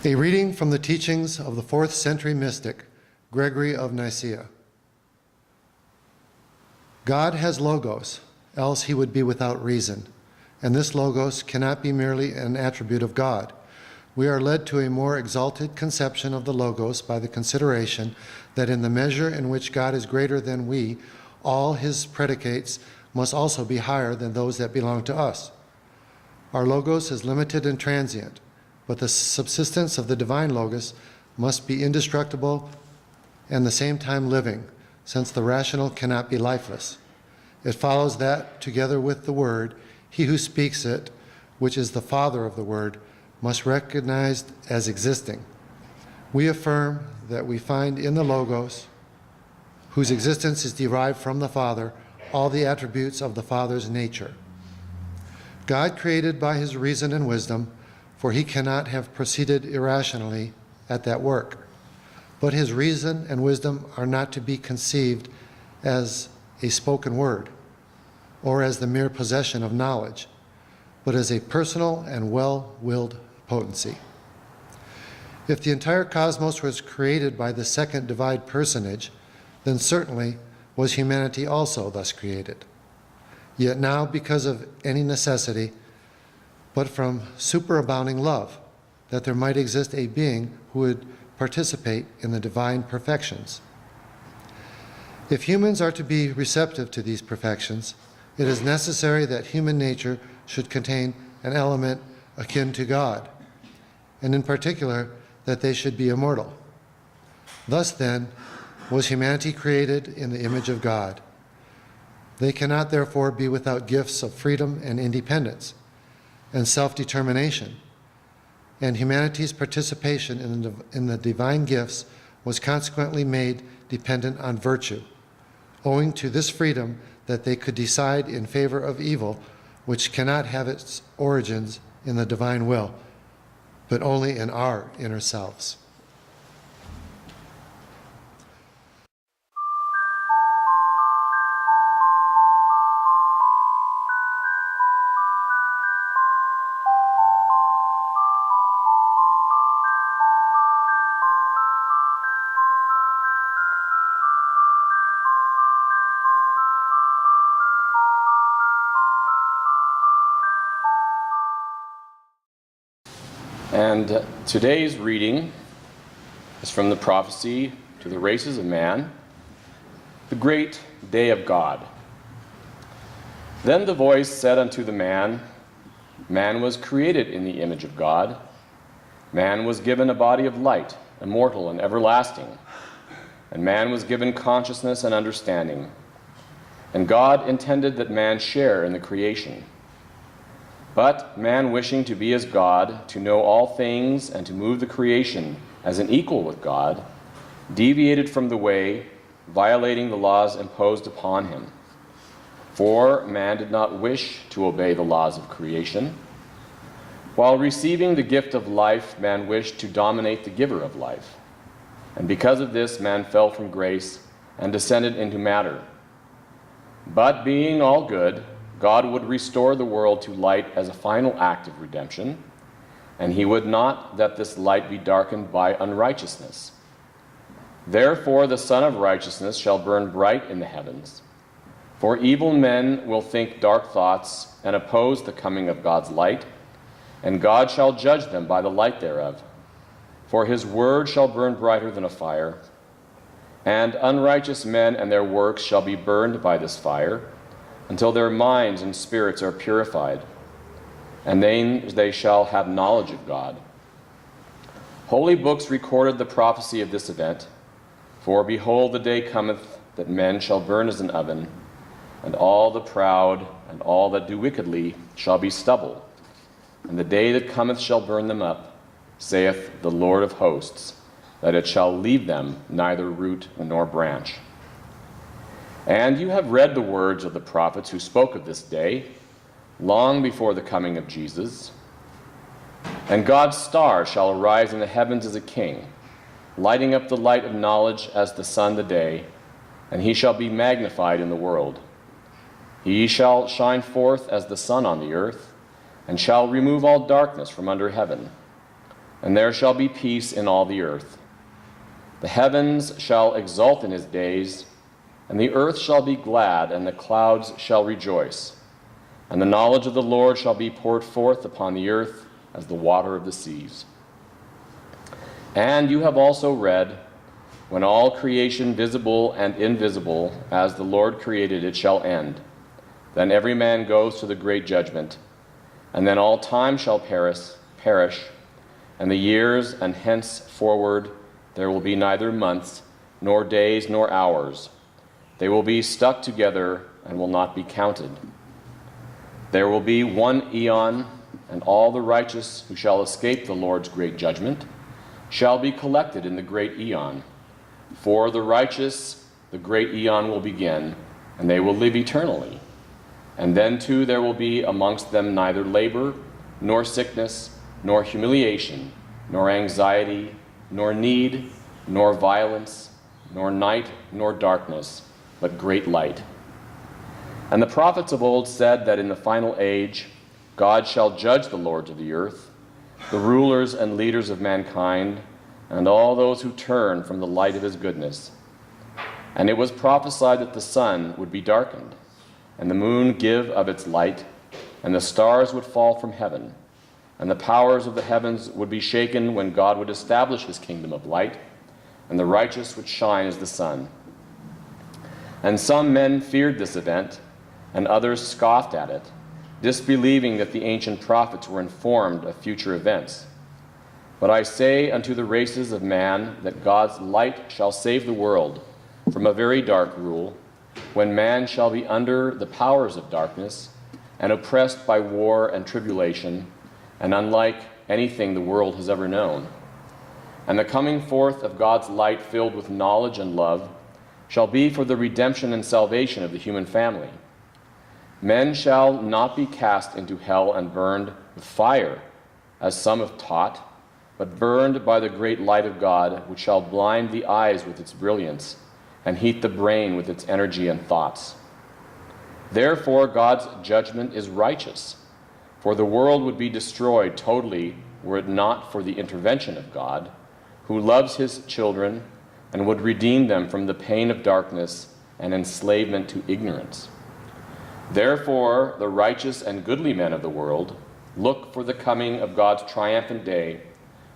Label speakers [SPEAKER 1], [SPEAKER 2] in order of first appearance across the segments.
[SPEAKER 1] A reading from the teachings of the 4th century mystic, Gregory of Nicea. God has logos, else he would be without reason, and this logos cannot be merely an attribute of God. We are led to a more exalted conception of the logos by the consideration that in the measure in which God is greater than we, all his predicates must also be higher than those that belong to us. Our logos is limited and transient, but the subsistence of the divine logos must be indestructible and the same time living, since the rational cannot be lifeless. It follows that, together with the Word, he who speaks it, which is the Father of the Word, must be recognized as existing. We affirm that we find in the logos, whose existence is derived from the Father, all the attributes of the Father's nature. God created by his reason and wisdom, for he cannot have proceeded irrationally at that work. But his reason and wisdom are not to be conceived as a spoken word, or as the mere possession of knowledge, but as a personal and well-willed potency. If the entire cosmos was created by the second divine personage, then certainly was humanity also thus created. Yet now, because of any necessity, but from superabounding love, that there might exist a being who would participate in the divine perfections. If humans are to be receptive to these perfections, it is necessary that human nature should contain an element akin to God, and in particular, that they should be immortal. Thus then, was humanity created in the image of God. They cannot therefore be without gifts of freedom and independence, and self-determination, and humanity's participation in the divine gifts was consequently made dependent on virtue, owing to this freedom that they could decide in favor of evil, which cannot have its origins in the divine will, but only in our inner selves.
[SPEAKER 2] And today's reading is from the prophecy to the races of man, the great day of God. Then the voice said unto the man, Man was created in the image of God. Man was given a body of light, immortal and everlasting. And man was given consciousness and understanding. And God intended that man share in the creation. But man, wishing to be as God, to know all things, and to move the creation as an equal with God, deviated from the way, violating the laws imposed upon him. For man did not wish to obey the laws of creation. While receiving the gift of life, man wished to dominate the giver of life. And because of this, man fell from grace and descended into matter. But being all good, God would restore the world to light as a final act of redemption, and he would not that this light be darkened by unrighteousness. Therefore the Son of Righteousness shall burn bright in the heavens. For evil men will think dark thoughts and oppose the coming of God's light, and God shall judge them by the light thereof. For his word shall burn brighter than a fire, and unrighteous men and their works shall be burned by this fire, until their minds and spirits are purified, and then they shall have knowledge of God. Holy books recorded the prophecy of this event. For behold, the day cometh that men shall burn as an oven, and all the proud and all that do wickedly shall be stubble. And the day that cometh shall burn them up, saith the Lord of hosts, that it shall leave them neither root nor branch. And you have read the words of the prophets who spoke of this day, long before the coming of Jesus. And God's star shall arise in the heavens as a king, lighting up the light of knowledge as the sun the day, and he shall be magnified in the world. He shall shine forth as the sun on the earth, and shall remove all darkness from under heaven. and there shall be peace in all the earth. The heavens shall exult in his days, and the earth shall be glad, and the clouds shall rejoice. And the knowledge of the Lord shall be poured forth upon the earth as the water of the seas. And you have also read, when all creation, visible and invisible, as the Lord created it, shall end, then every man goes to the great judgment, and then all time shall perish, and the years, and henceforward there will be neither months, nor days, nor hours. They will be stuck together and will not be counted. There will be one eon, and all the righteous who shall escape the Lord's great judgment shall be collected in the great eon. For the righteous, the great eon will begin, and they will live eternally. And then too there will be amongst them neither labor, nor sickness, nor humiliation, nor anxiety, nor need, nor violence, nor night, nor darkness, but great light. And the prophets of old said that in the final age God shall judge the lords of the earth, the rulers and leaders of mankind, and all those who turn from the light of his goodness. And it was prophesied that the sun would be darkened, and the moon give of its light, and the stars would fall from heaven, and the powers of the heavens would be shaken when God would establish his kingdom of light, and the righteous would shine as the sun. And some men feared this event, and others scoffed at it, disbelieving that the ancient prophets were informed of future events. But I say unto the races of man that God's light shall save the world from a very dark rule, when man shall be under the powers of darkness, and oppressed by war and tribulation, and unlike anything the world has ever known. And the coming forth of God's light filled with knowledge and love shall be for the redemption and salvation of the human family. Men shall not be cast into hell and burned with fire, as some have taught, but burned by the great light of God, which shall blind the eyes with its brilliance, and heat the brain with its energy and thoughts. Therefore God's judgment is righteous, for the world would be destroyed totally were it not for the intervention of God, who loves his children and would redeem them from the pain of darkness and enslavement to ignorance. Therefore the righteous and goodly men of the world look for the coming of God's triumphant day,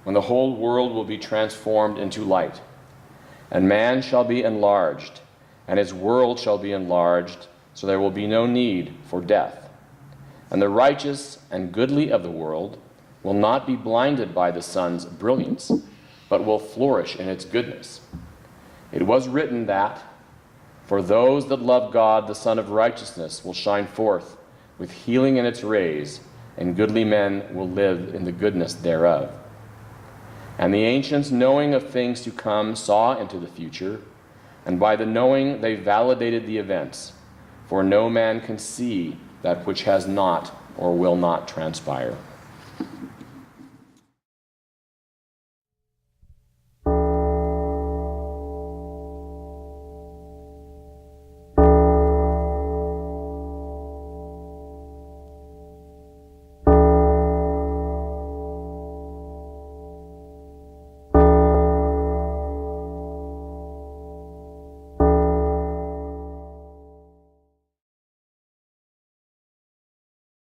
[SPEAKER 2] when the whole world will be transformed into light. And man shall be enlarged, and his world shall be enlarged, so there will be no need for death. And the righteous and goodly of the world will not be blinded by the sun's brilliance, but will flourish in its goodness. It was written that, for those that love God, the Sun of Righteousness will shine forth with healing in its rays, and goodly men will live in the goodness thereof. And the ancients, knowing of things to come, saw into the future, and by the knowing they validated the events, for no man can see that which has not or will not transpire.